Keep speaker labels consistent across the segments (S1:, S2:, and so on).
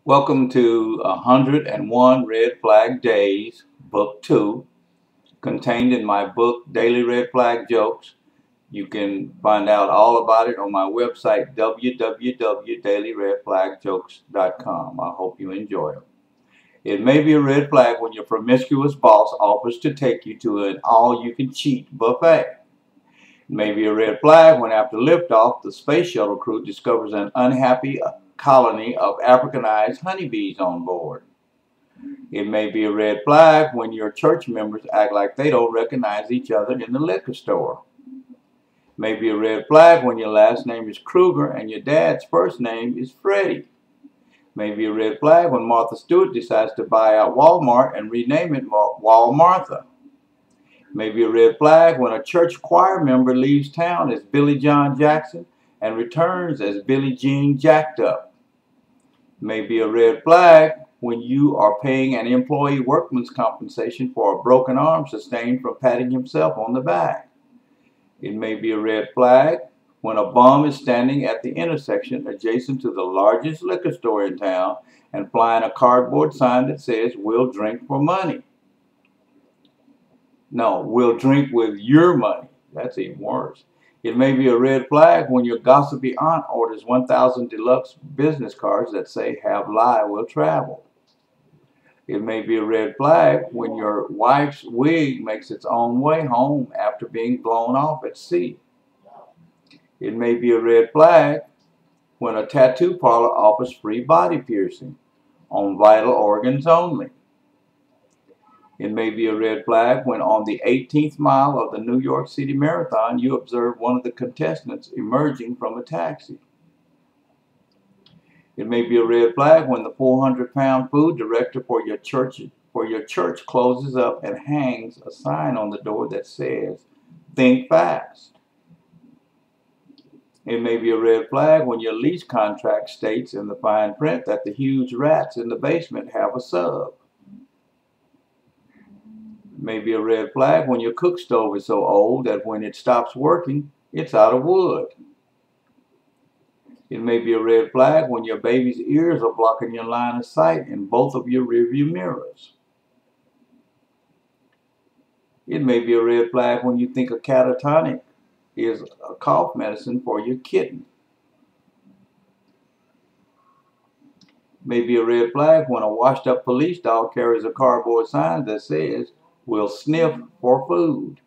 S1: Welcome to 101 Red Flag Days, Book 2, contained in my book, Daily Red Flag Jokes. You can find out all about it on my website, www.dailyredflagjokes.com. I hope you enjoy it. It may be a red flag when your promiscuous boss offers to take you to an all-you-can-cheat buffet. It may be a red flag when after liftoff, the space shuttle crew discovers an unhappy colony of Africanized honeybees on board. It may be a red flag when your church members act like they don't recognize each other in the liquor store. It may be a red flag when your last name is Kruger and your dad's first name is Freddie. It may be a red flag when Martha Stewart decides to buy out Walmart and rename it Walmartha. It may be a red flag when a church choir member leaves town as Billy John Jackson and returns as Billie Jean Jacked Up. It may be a red flag when you are paying an employee workman's compensation for a broken arm sustained from patting himself on the back. It may be a red flag when a bum is standing at the intersection adjacent to the largest liquor store in town and flying a cardboard sign that says, "We'll drink for money." No, "We'll drink with your money." That's even worse. It may be a red flag when your gossipy aunt orders 1,000 deluxe business cards that say, "Have lie, will travel." It may be a red flag when your wife's wig makes its own way home after being blown off at sea. It may be a red flag when a tattoo parlor offers free body piercing on vital organs only. It may be a red flag when on the 18th mile of the New York City Marathon you observe one of the contestants emerging from a taxi. It may be a red flag when the 400-pound food director for your church closes up and hangs a sign on the door that says, "Think fast." It may be a red flag when your lease contract states in the fine print that the huge rats in the basement have a sub. It may be a red flag when your cook stove is so old that when it stops working, it's out of wood. It may be a red flag when your baby's ears are blocking your line of sight in both of your rearview mirrors. It may be a red flag when you think a catatonic is a cough medicine for your kitten. It may be a red flag when a washed-up police dog carries a cardboard sign that says, "We'll sniff for food."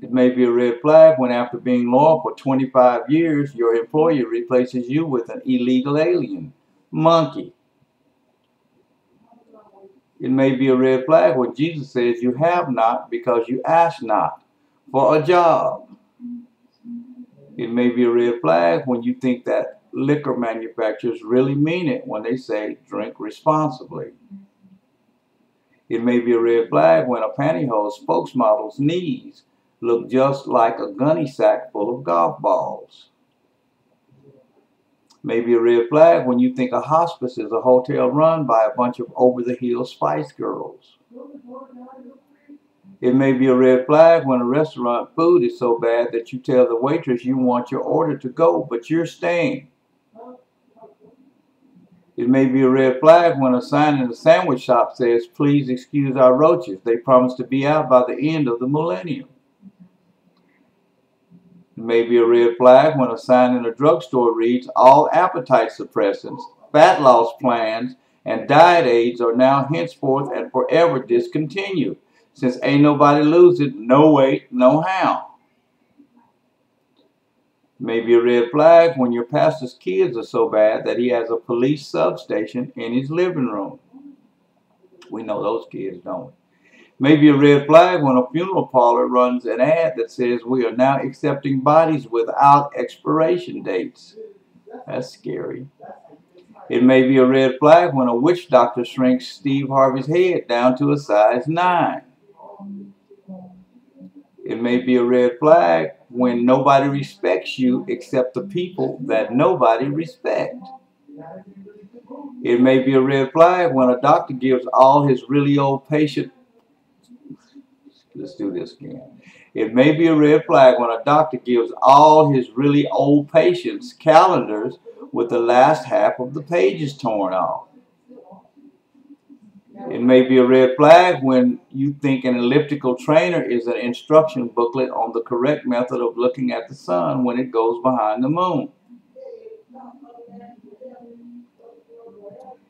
S1: It may be a red flag when after being loyal for 25 years, your employer replaces you with an illegal alien, monkey. It may be a red flag when Jesus says you have not because you ask not for a job. It may be a red flag when you think that liquor manufacturers really mean it when they say drink responsibly. It may be a red flag when a pantyhose spokesmodel's knees look just like a gunny sack full of golf balls. Maybe a red flag when you think a hospice is a hotel run by a bunch of over-the-hill Spice Girls. It may be a red flag when a restaurant food is so bad that you tell the waitress you want your order to go, but you're staying. It may be a red flag when a sign in the sandwich shop says, "Please excuse our roaches. They promise to be out by the end of the millennium." It may be a red flag when a sign in a drugstore reads, "All appetite suppressants, fat loss plans, and diet aids are now henceforth and forever discontinued. Since ain't nobody losing, no weight, no how." It may be a red flag when your pastor's kids are so bad that he has a police substation in his living room. We know those kids, don't we? Maybe a red flag when a funeral parlor runs an ad that says we are now accepting bodies without expiration dates. That's scary. It may be a red flag when a witch doctor shrinks Steve Harvey's head down to a size 9. It may be a red flag when nobody respects you except the people that nobody respects. It may be a red flag when a doctor gives all his really old patients. Let's do this again. It may be a red flag when a doctor gives all his really old patients calendars with the last half of the pages torn off. It may be a red flag when you think an elliptical trainer is an instruction booklet on the correct method of looking at the sun when it goes behind the moon.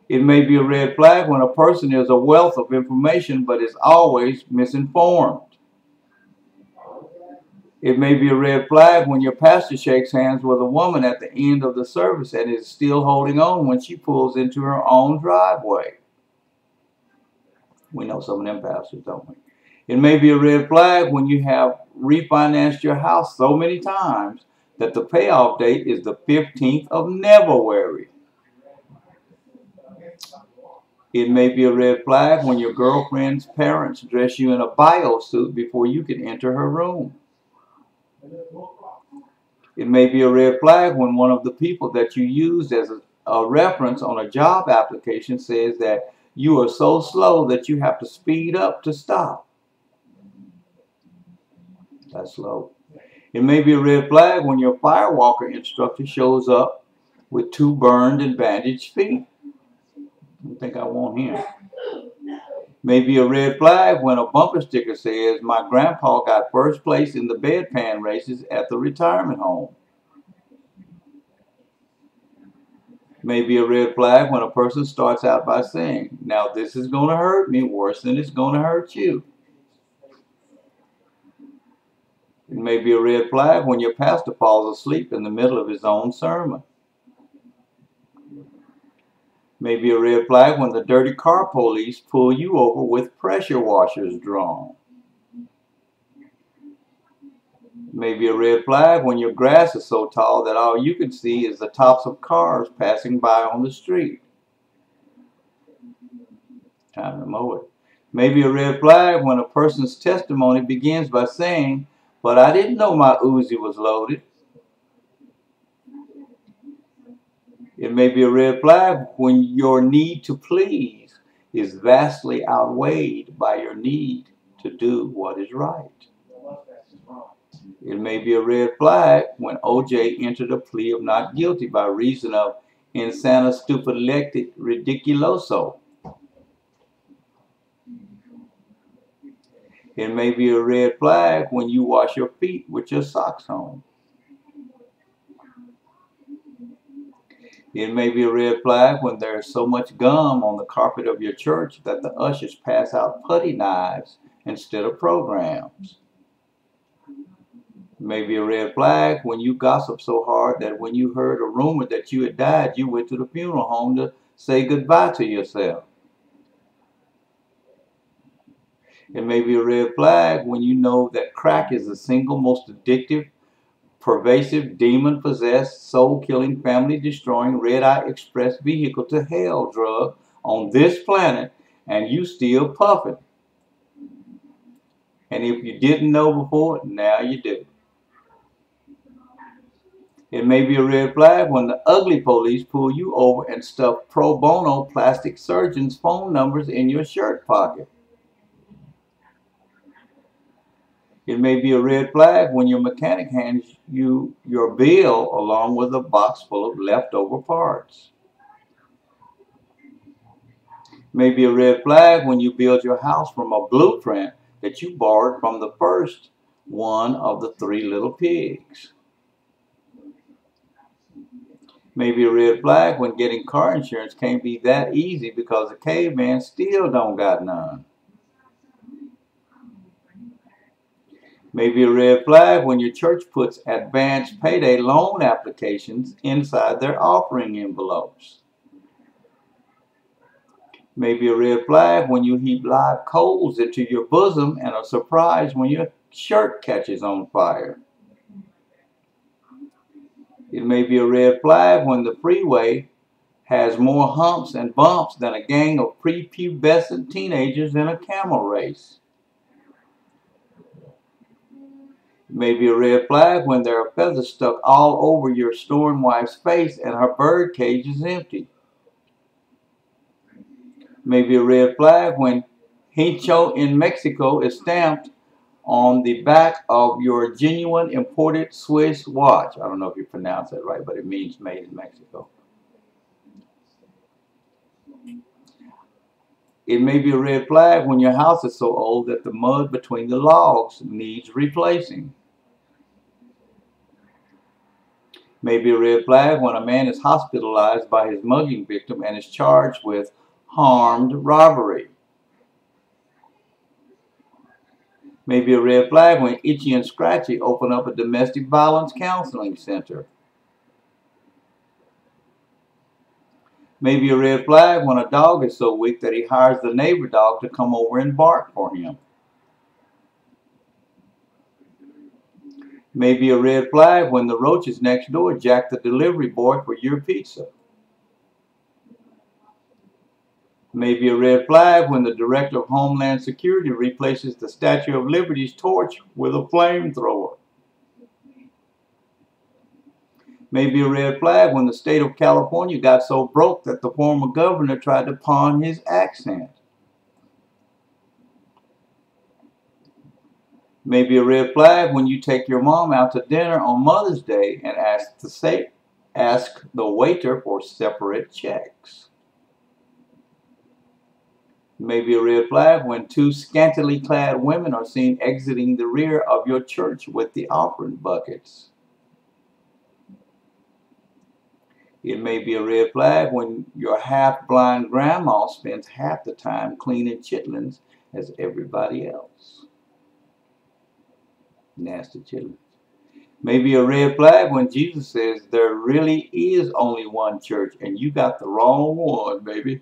S1: It may be a red flag when a person is a wealth of information but is always misinformed. It may be a red flag when your pastor shakes hands with a woman at the end of the service and is still holding on when she pulls into her own driveway. We know some of them pastors, don't we? It may be a red flag when you have refinanced your house so many times that the payoff date is the 15th of February. It may be a red flag when your girlfriend's parents dress you in a bio suit before you can enter her room. It may be a red flag when one of the people that you used as a reference on a job application says that you are so slow that you have to speed up to stop. That's slow. It may be a red flag when your firewalker instructor shows up with 2 burned and bandaged feet. I think I want him. Maybe a red flag when a bumper sticker says, "My grandpa got first place in the bedpan races at the retirement home." Maybe a red flag when a person starts out by saying, "Now this is going to hurt me worse than it's going to hurt you." It may be a red flag when your pastor falls asleep in the middle of his own sermon. Maybe a red flag when the dirty car police pull you over with pressure washers drawn. Maybe a red flag when your grass is so tall that all you can see is the tops of cars passing by on the street. Time to mow it. Maybe a red flag when a person's testimony begins by saying, "But I didn't know my Uzi was loaded." It may be a red flag when your need to please is vastly outweighed by your need to do what is right. It may be a red flag when OJ entered a plea of not guilty by reason of insana stupidity ridiculoso. It may be a red flag when you wash your feet with your socks on. It may be a red flag when there is so much gum on the carpet of your church that the ushers pass out putty knives instead of programs. It may be a red flag when you gossip so hard that when you heard a rumor that you had died, you went to the funeral home to say goodbye to yourself. It may be a red flag when you know that crack is the single most addictive, pervasive, demon-possessed, soul-killing, family-destroying, red-eye express vehicle to hell drug on this planet, and you still puffing. And if you didn't know before, now you do. It may be a red flag when the ugly police pull you over and stuff pro bono plastic surgeons' phone numbers in your shirt pocket. It may be a red flag when your mechanic hands you your bill along with a box full of leftover parts. It may be a red flag when you build your house from a blueprint that you borrowed from the first one of the 3 little pigs. It may be a red flag when getting car insurance can't be that easy because the caveman still don't got none. Maybe a red flag when your church puts advanced payday loan applications inside their offering envelopes. Maybe a red flag when you heap live coals into your bosom and are surprised when your shirt catches on fire. It may be a red flag when the freeway has more humps and bumps than a gang of prepubescent teenagers in a camel race. It may be a red flag when there are feathers stuck all over your storm wife's face and her bird cage is empty. It may be a red flag when Hincho in Mexico is stamped on the back of your genuine imported Swiss watch. I don't know if you pronounce that right, but it means made in Mexico. It may be a red flag when your house is so old that the mud between the logs needs replacing. May be a red flag when a man is hospitalized by his mugging victim and is charged with armed robbery. May be a red flag when Itchy and Scratchy open up a domestic violence counseling center. May be a red flag when a dog is so weak that he hires the neighbor dog to come over and bark for him. May be a red flag when the roaches next door jack the delivery boy for your pizza. May be a red flag when the Director of Homeland Security replaces the Statue of Liberty's torch with a flamethrower. May be a red flag when the state of California got so broke that the former governor tried to pawn his accent. May be a red flag when you take your mom out to dinner on Mother's Day and ask the waiter for separate checks. May be a red flag when two scantily clad women are seen exiting the rear of your church with the offering buckets. It may be a red flag when your half-blind grandma spends half the time cleaning chitlins as everybody else. Nasty chitlins. May be a red flag when Jesus says there really is only one church and you got the wrong one, baby.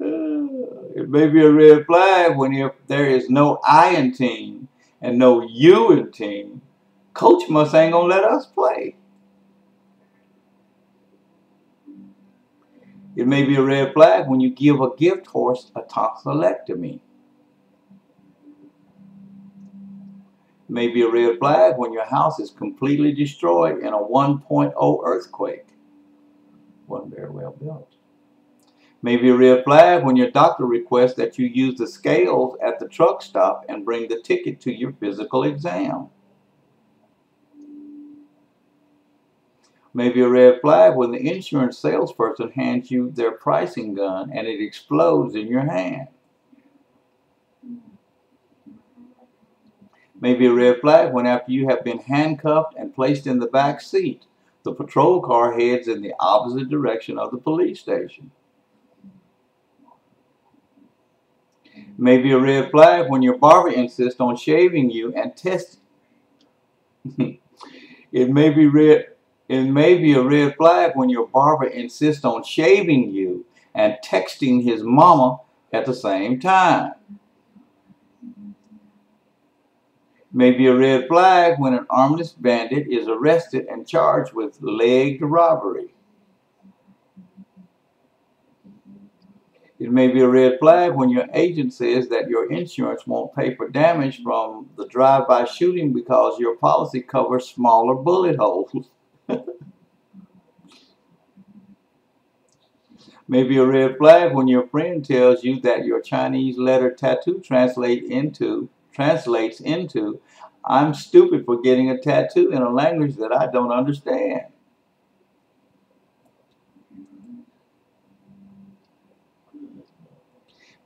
S1: It may be a red flag when if there is no I in team and no you in team, Coach must ain't gonna let us play. It may be a red flag when you give a gift horse a tonsillectomy. It may be a red flag when your house is completely destroyed in a 1.0 earthquake. Wasn't very well built. Maybe a red flag when your doctor requests that you use the scales at the truck stop and bring the ticket to your physical exam. Maybe a red flag when the insurance salesperson hands you their pricing gun and it explodes in your hand. Maybe a red flag when after you have been handcuffed and placed in the back seat, the patrol car heads in the opposite direction of the police station. Maybe a red flag when your barber insists on shaving you and testing. It may be a red flag when your barber insists on shaving you and texting his mama at the same time. May be a red flag when an armless bandit is arrested and charged with legged robbery. It may be a red flag when your agent says that your insurance won't pay for damage from the drive-by shooting because your policy covers smaller bullet holes. Maybe a red flag when your friend tells you that your Chinese letter tattoo translates into, I'm stupid for getting a tattoo in a language that I don't understand.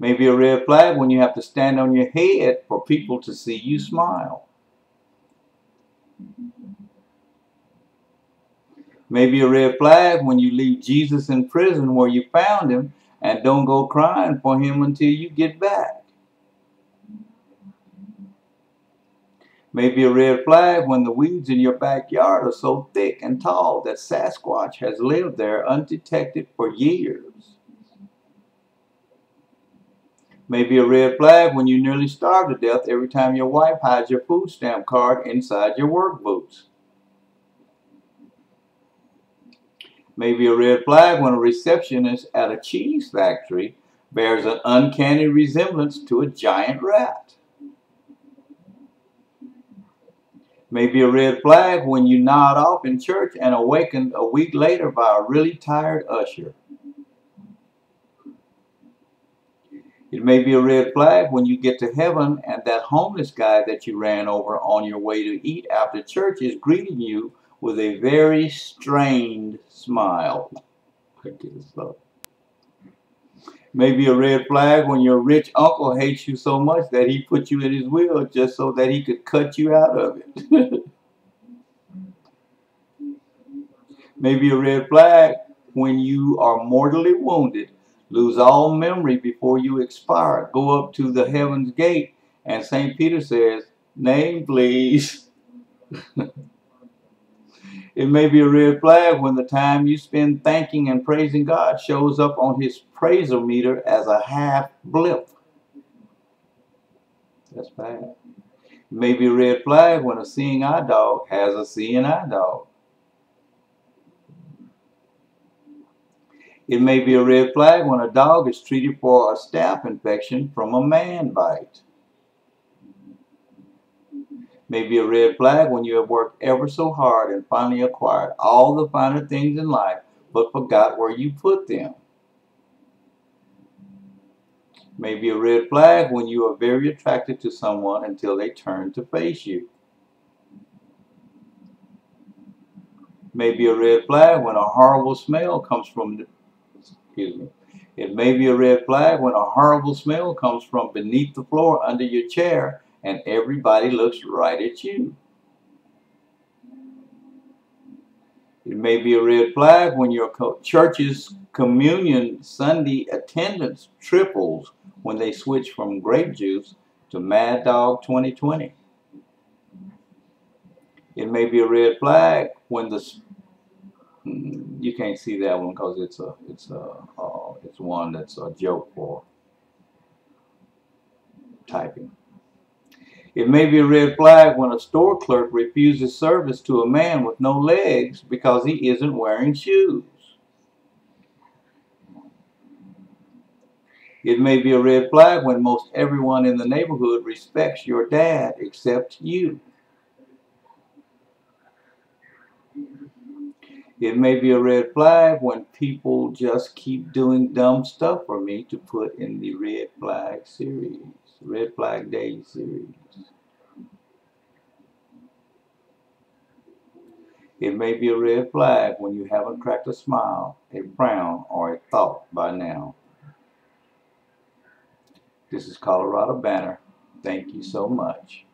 S1: Maybe a red flag when you have to stand on your head for people to see you smile. Maybe a red flag when you leave Jesus in prison where you found him and don't go crying for him until you get back. Maybe a red flag when the weeds in your backyard are so thick and tall that Sasquatch has lived there undetected for years. Maybe a red flag when you nearly starve to death every time your wife hides your food stamp card inside your work boots. Maybe a red flag when a receptionist at a cheese factory bears an uncanny resemblance to a giant rat. Maybe a red flag when you nod off in church and awakened a week later by a really tired usher. It may be a red flag when you get to heaven and that homeless guy that you ran over on your way to eat after church is greeting you with a very strained smile. I guess so. Maybe a red flag when your rich uncle hates you so much that he put you in his will just so that he could cut you out of it. Maybe a red flag when you are mortally wounded, lose all memory before you expire, go up to the heaven's gate, and St. Peter says, "Name, please." It may be a red flag when the time you spend thanking and praising God shows up on his praiser meter as a half blip. That's bad. It may be a red flag when a seeing eye dog has a seeing eye dog. It may be a red flag when a dog is treated for a staph infection from a man bite. May be a red flag when you have worked ever so hard and finally acquired all the finer things in life but forgot where you put them. May be a red flag when you are very attracted to someone until they turn to face you. May be a red flag when a horrible smell comes from, excuse me. It may be a red flag when a horrible smell comes from beneath the floor under your chair and everybody looks right at you. It may be a red flag when your church's communion Sunday attendance triples when they switch from grape juice to Mad Dog 2020. It may be a red flag when you can't see that one because it's one that's a joke for typing. It may be a red flag when a store clerk refuses service to a man with no legs because he isn't wearing shoes. It may be a red flag when most everyone in the neighborhood respects your dad except you. It may be a red flag when people just keep doing dumb stuff for me to put in the red flag series, red flag day series. It may be a red flag when you haven't cracked a smile, a frown, or a thought by now. This is Colorado Banner. Thank you so much.